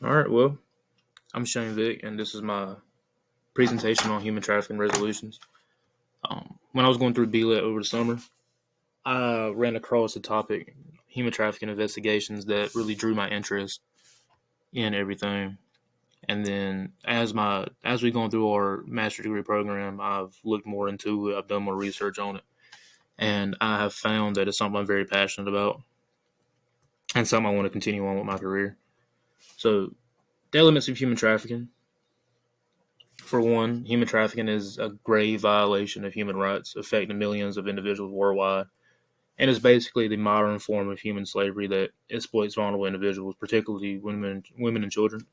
All right, well, I'm Shane Vick, and this is my presentation on human trafficking resolutions. When I was going through BLET over the summer, I ran across a topic, human trafficking investigations, that really drew my interest in everything. And then as we going through our master's degree program, I've looked more into it. I've done more research on it, and I have found that it's something I'm very passionate about, and something I want to continue on with my career. So, the elements of human trafficking. For one, human trafficking is a grave violation of human rights affecting millions of individuals worldwide, and is basically the modern form of human slavery that exploits vulnerable individuals, particularly women and children,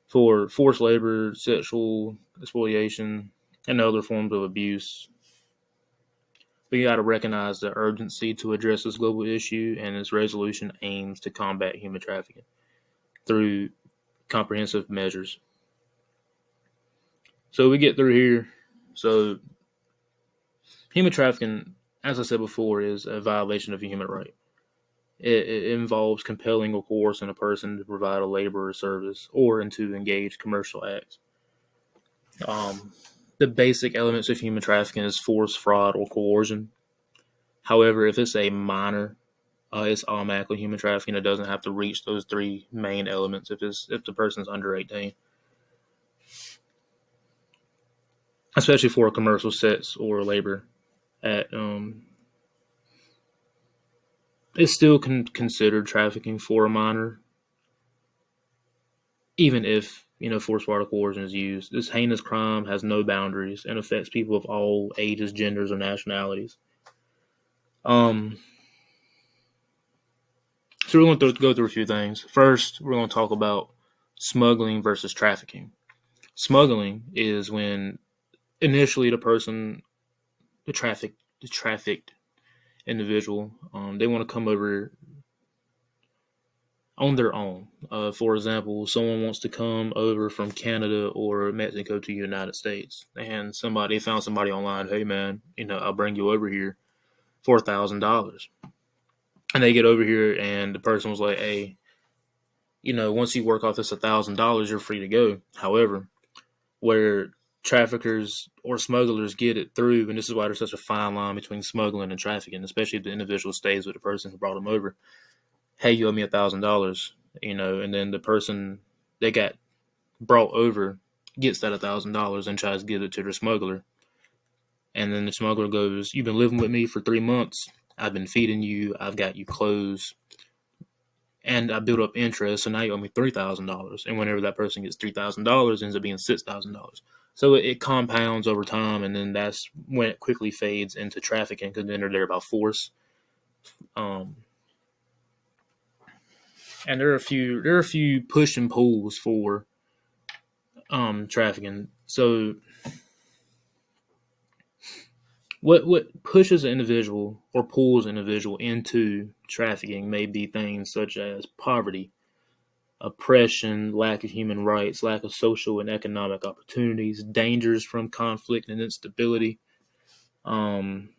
for forced labor, sexual exploitation, and other forms of abuse. We got to recognize the urgency to address this global issue, and its resolution aims to combat human trafficking through comprehensive measures. So we get through here. So human trafficking, as I said before, is a violation of a human right. It involves compelling or coercing a person to provide a labor or service or into engage commercial acts. Um, the basic elements of human trafficking is force, fraud, or coercion. However, if it's a minor, it's automatically human trafficking. It doesn't have to reach those three main elements if the person's under 18, especially for a commercial sex or labor at it's still considered trafficking for a minor, even if forced violence coercion is used. This heinous crime has no boundaries and affects people of all ages, genders, or nationalities. Um, so we're going to go through a few things. First, we're going to talk about smuggling versus trafficking. Smuggling is when initially the trafficked individual, they want to come over on their own. For example, someone wants to come over from Canada or Mexico to the United States, and somebody found somebody online. Hey, man, I'll bring you over here for $1,000. And they get over here, and the person was like, hey, once you work off this $1,000, you're free to go. However, where traffickers or smugglers get it through, and this is why there's such a fine line between smuggling and trafficking, especially if the individual stays with the person who brought them over. Hey, you owe me $1,000, and then the person that got brought over gets that $1,000 and tries to give it to the smuggler. And then the smuggler goes, you've been living with me for 3 months. I've been feeding you. I've got you clothes. And I built up interest, so now you owe me $3,000. And whenever that person gets $3,000, it ends up being $6,000. So it compounds over time, and then that's when it quickly fades into trafficking, because then they're there by force. And there are a few push and pulls for trafficking. So what pushes an individual or pulls an individual into trafficking may be things such as poverty, oppression, lack of human rights, lack of social and economic opportunities, dangers from conflict and instability, political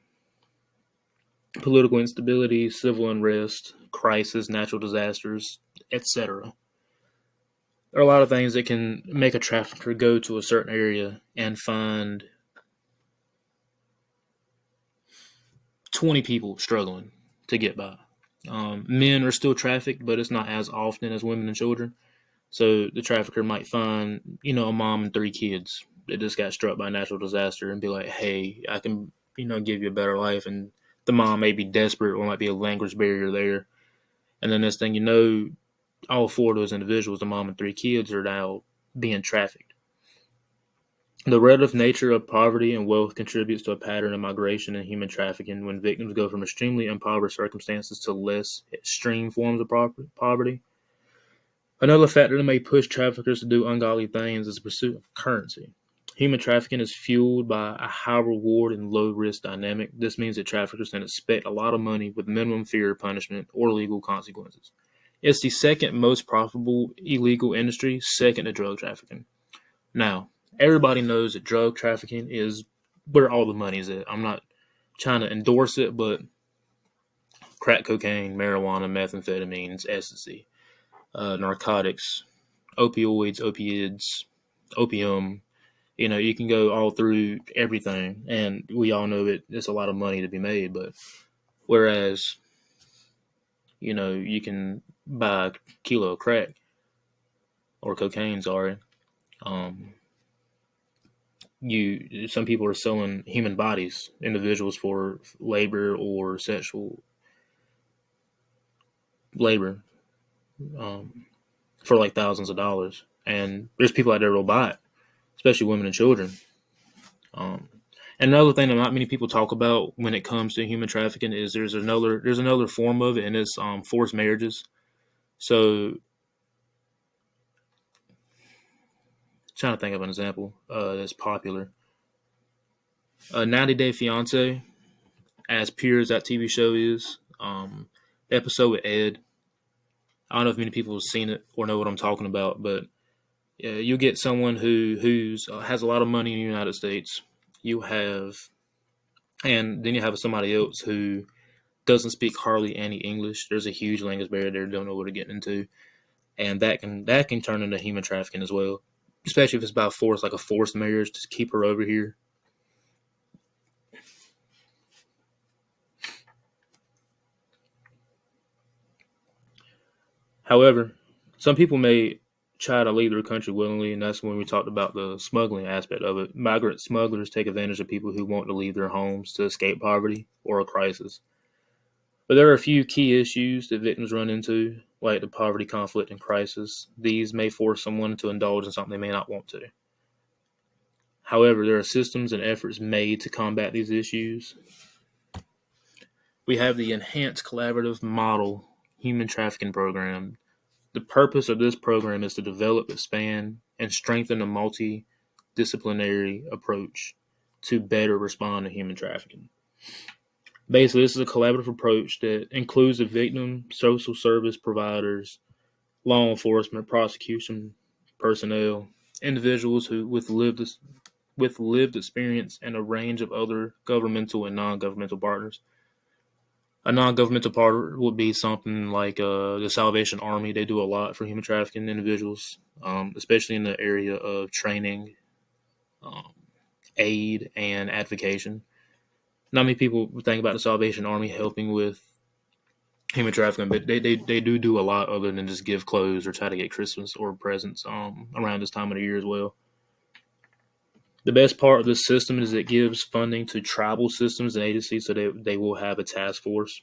instability, civil unrest, crisis, natural disasters, etc. There are a lot of things that can make a trafficker go to a certain area and find 20 people struggling to get by. Men are still trafficked, but it's not as often as women and children. So the trafficker might find, a mom and 3 kids that just got struck by a natural disaster and be like, hey, I can, give you a better life. And the mom may be desperate, or might be a language barrier there. And then next thing you know, all 4 of those individuals, the mom and 3 kids, are now being trafficked. The relative nature of poverty and wealth contributes to a pattern of migration and human trafficking when victims go from extremely impoverished circumstances to less extreme forms of poverty. Another factor that may push traffickers to do ungodly things is the pursuit of currency. Human trafficking is fueled by a high reward and low risk dynamic. This means that traffickers can expect a lot of money with minimum fear of punishment or legal consequences. It's the second most profitable illegal industry, second to drug trafficking. Now, everybody knows that drug trafficking is where all the money is at. I'm not trying to endorse it, but crack cocaine, marijuana, methamphetamines, ecstasy, narcotics, opioids, opiates, opium. You can go all through everything, and we all know it's a lot of money to be made. But whereas, you can buy a kilo of crack or cocaine, sorry. Um, some people are selling human bodies, individuals, for labor or sexual labor, um, for like thousands of dollars, and there's people out there who'll buy it, especially women and children. Um, and another thing that not many people talk about when it comes to human trafficking is there's another form of it, and it's forced marriages. So, trying to think of an example that's popular. 90 Day Fiance, as pure as that TV show is, the episode with Ed. I don't know if many people have seen it or know what I'm talking about, but you get someone who's has a lot of money in the United States. You have, and then you have somebody else who doesn't speak hardly any English. There's a huge language barrier there. Don't know what to get into, and that can turn into human trafficking as well, especially if it's by force, like a forced marriage to keep her over here. However, some people may try to leave their country willingly, and that's when we talked about the smuggling aspect of it. Migrant smugglers take advantage of people who want to leave their homes to escape poverty or a crisis. But there are a few key issues that victims run into, like the poverty, conflict, and crisis. These may force someone to indulge in something they may not want to. However, there are systems and efforts made to combat these issues. We have the Enhanced Collaborative Model Human Trafficking Program. The purpose of this program is to develop, expand, and strengthen a multidisciplinary approach to better respond to human trafficking. Basically, this is a collaborative approach that includes the victim, social service providers, law enforcement, prosecution personnel, individuals who with lived experience, and a range of other governmental and non-governmental partners. A non-governmental partner would be something like the Salvation Army. They do a lot for human trafficking individuals, especially in the area of training, um, aid, and advocacy. Not many people think about the Salvation Army helping with human trafficking, but they do a lot other than just give clothes or try to get Christmas or presents around this time of the year as well. The best part of this system is it gives funding to tribal systems and agencies, so they will have a task force.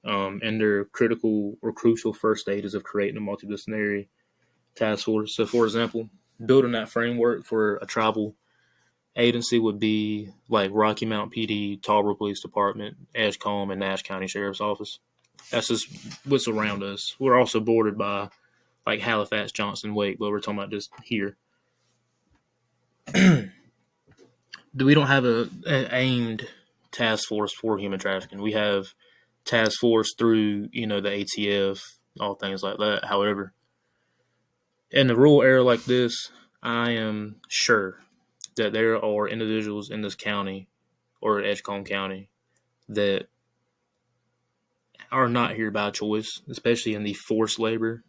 And their critical or crucial first stages of creating a multidisciplinary task force. So, for example, building that framework for a tribal agency would be like Rocky Mount PD, Tarboro Police Department, Edgecombe, and Nash County Sheriff's Office. That's just what's around us. We're also bordered by like Halifax, Johnson, Wake, but we're talking about just here. We don't have an aimed task force for human trafficking. We have task force through the ATF, all things like that. However, in a rural area like this, I am sure that there are individuals in this county or Edgecombe County that are not here by choice, especially in the forced labor,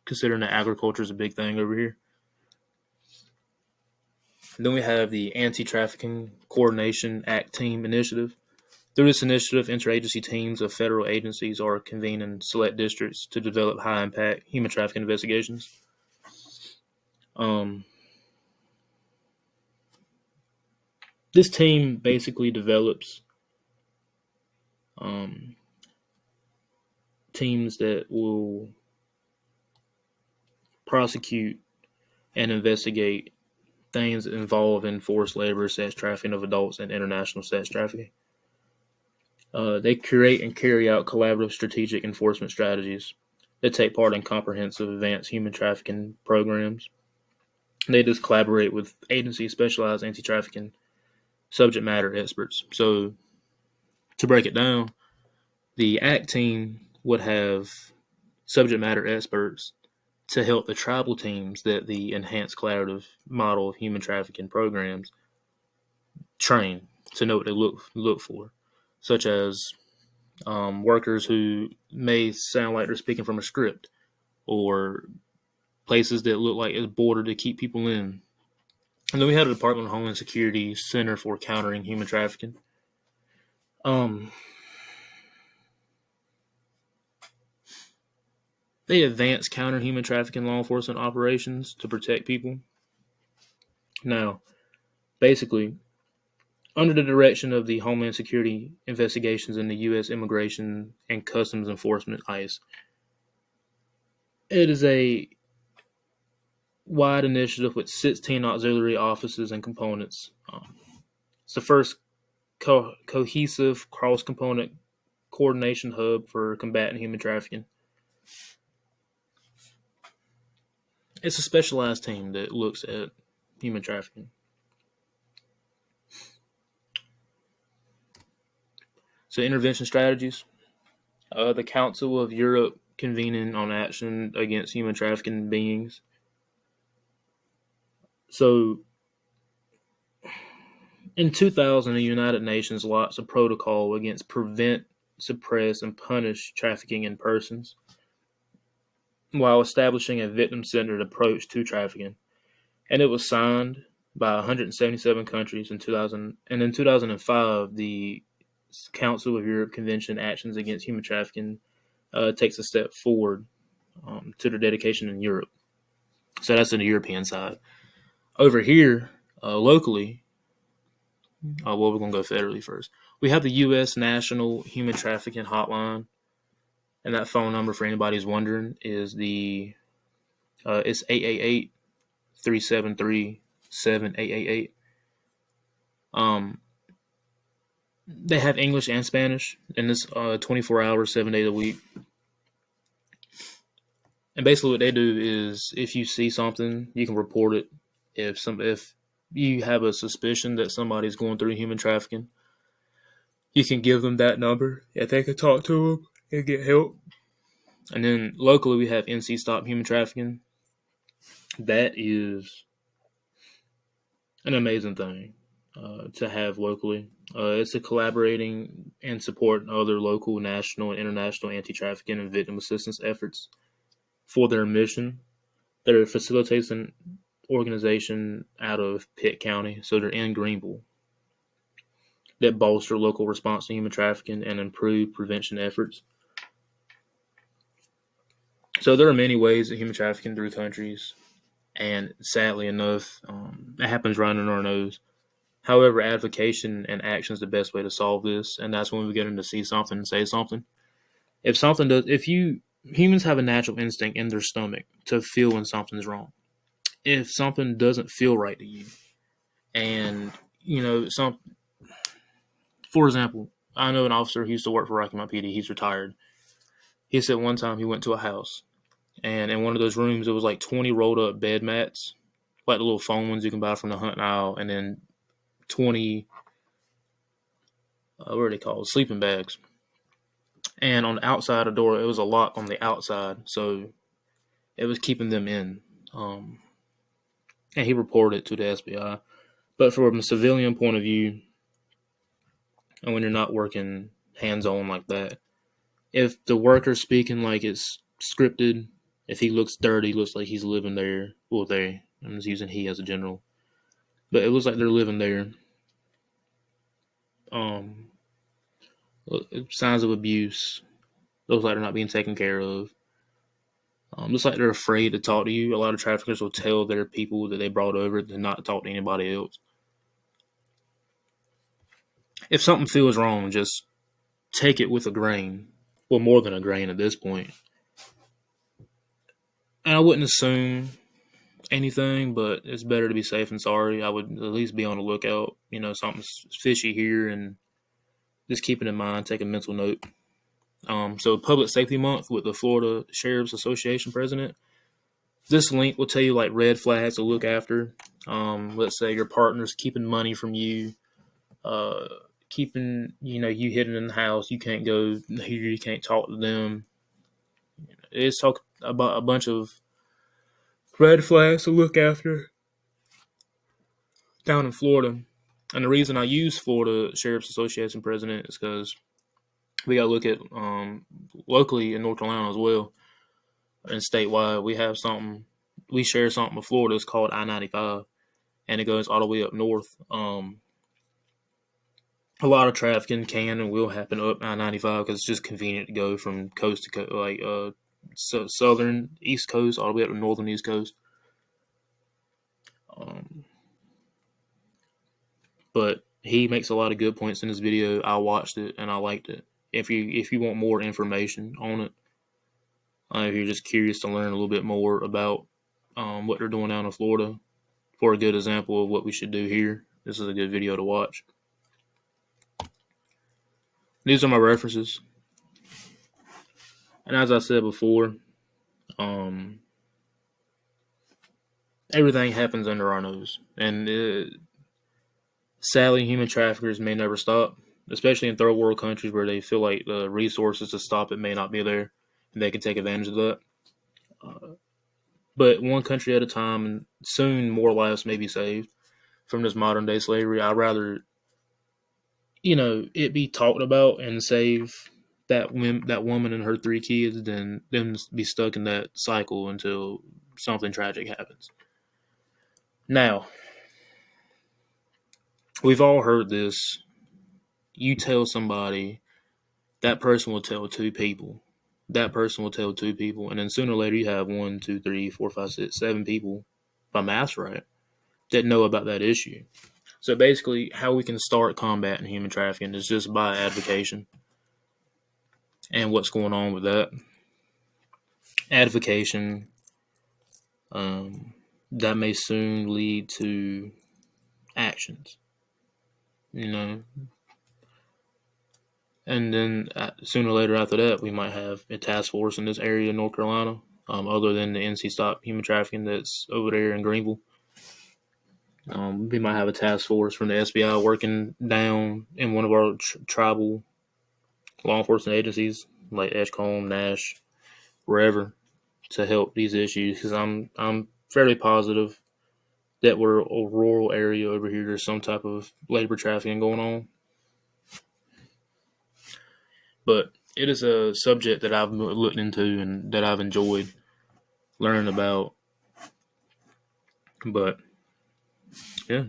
considering that agriculture is a big thing over here. And then we have the Anti-Trafficking Coordination Act Team Initiative. Through this initiative, interagency teams of federal agencies are convened in select districts to develop high-impact human trafficking investigations. This team basically develops teams that will prosecute and investigate things involved in forced labor, sex trafficking of adults, and international sex trafficking. They create and carry out collaborative strategic enforcement strategies that take part in comprehensive advanced human trafficking programs. They just collaborate with agencies specialized anti-trafficking subject matter experts. So, to break it down, the ACT team would have subject matter experts to help the tribal teams that the Enhanced Collaborative Model of Human Trafficking programs train to know what they look for, such as workers who may sound like they're speaking from a script, or places that look like it's border to keep people in. And then we had a Department of Homeland Security Center for Countering Human Trafficking. They advance counter human trafficking law enforcement operations to protect people. Now, basically, under the direction of the Homeland Security Investigations in the U.S. Immigration and Customs Enforcement, ICE, it is a wide initiative with 16 auxiliary offices and components. It's the first cohesive cross-component coordination hub for combating human trafficking. It's a specialized team that looks at human trafficking. So intervention strategies. The Council of Europe convening on action against human trafficking beings. So in 2000, the United Nations launched a protocol against prevent, suppress, and punish trafficking in persons, while establishing a victim-centered approach to trafficking. And it was signed by 177 countries in 2000. And in 2005, the Council of Europe Convention Actions Against Human Trafficking takes a step forward to their dedication in Europe. So that's on the European side. Over here, locally, we're going to go federally first. We have the U.S. National Human Trafficking Hotline. And that phone number, for anybody who's wondering, is it's 888-373-7888. They have English and Spanish, and it's 24 hours, 7 days a week. And basically what they do is, if you see something, you can report it. If you have a suspicion that somebody's going through human trafficking, you can give them that number, and they can talk to them and get help. And then locally, we have NC Stop Human Trafficking. That is an amazing thing to have locally. It's a collaborating and support other local, national, and international anti-trafficking and victim assistance efforts for their mission. They're facilitates an organization out of Pitt County, so they're in Greenville, that bolster local response to human trafficking and improve prevention efforts. So there are many ways that human trafficking through countries, and sadly enough, it happens right under our nose. However, advocacy and action is the best way to solve this, and that's when we get them to see something and say something. Humans have a natural instinct in their stomach to feel when something's wrong. If something doesn't feel right to you, and for example, I know an officer who used to work for Rocky Mount PD. He's retired. He said one time he went to a house, and in one of those rooms, it was like 20 rolled up bed mats, like the little foam ones you can buy from the hunting aisle, and then 20, what are they called? Sleeping bags. And on the outside of the door, it was a lock on the outside, so it was keeping them in. And he reported it to the SBI. But from a civilian point of view, and when you're not working hands-on like that, if the worker's speaking like it's scripted, if he looks dirty, looks like he's living there. Well, I'm just using he as a general. But it looks like they're living there. Signs of abuse. Looks like they're not being taken care of. Looks like they're afraid to talk to you. A lot of traffickers will tell their people that they brought over to not talk to anybody else. If something feels wrong, just take it with a grain. Well, more than a grain at this point. And I wouldn't assume anything, but it's better to be safe than sorry. I would at least be on the lookout. Something's fishy here, and just keep it in mind. Take a mental note. So Public Safety Month with the Florida Sheriff's Association president. This link will tell you like red flags to look after. Let's say your partner's keeping money from you, keeping you hidden in the house. You can't go here. You can't talk to them. It's talk about a bunch of red flags to look after down in Florida. And the reason I use Florida Sheriff's Association president is because we got to look at locally in North Carolina as well. And statewide, we share something with Florida. It's called I-95, and it goes all the way up north. A lot of trafficking can and will happen up I-95 because it's just convenient to go from coast to coast, like southern East Coast all the way up to northern East Coast. But he makes a lot of good points in his video. I watched it and I liked it. If you want more information on it, if you're just curious to learn a little bit more about what they're doing down in Florida, for a good example of what we should do here, this is a good video to watch. These are my references. And as I said before, everything happens under our nose. And sadly, human traffickers may never stop, especially in third world countries where they feel like the resources to stop it may not be there, and they can take advantage of that. But one country at a time, and soon more lives may be saved from this modern day slavery. I'd rather, it be talked about and save that woman and her 3 kids than them be stuck in that cycle until something tragic happens. Now, we've all heard this. You tell somebody, that person will tell 2 people. That person will tell 2 people, and then sooner or later you have 1, 2, 3, 4, 5, 6, 7 people, if my math's right, that know about that issue. So basically, how we can start combating human trafficking is just by advocation. And what's going on with that? Advocation, that may soon lead to actions, And then sooner or later after that, we might have a task force in this area in North Carolina, other than the NC Stop Human Trafficking that's over there in Greenville. We might have a task force from the SBI working down in one of our tribal law enforcement agencies, like Edgecombe, Nash, wherever, to help these issues. Because I'm fairly positive that we're a rural area over here. There's some type of labor trafficking going on. But it is a subject that I've looked into and that I've enjoyed learning about. But yeah.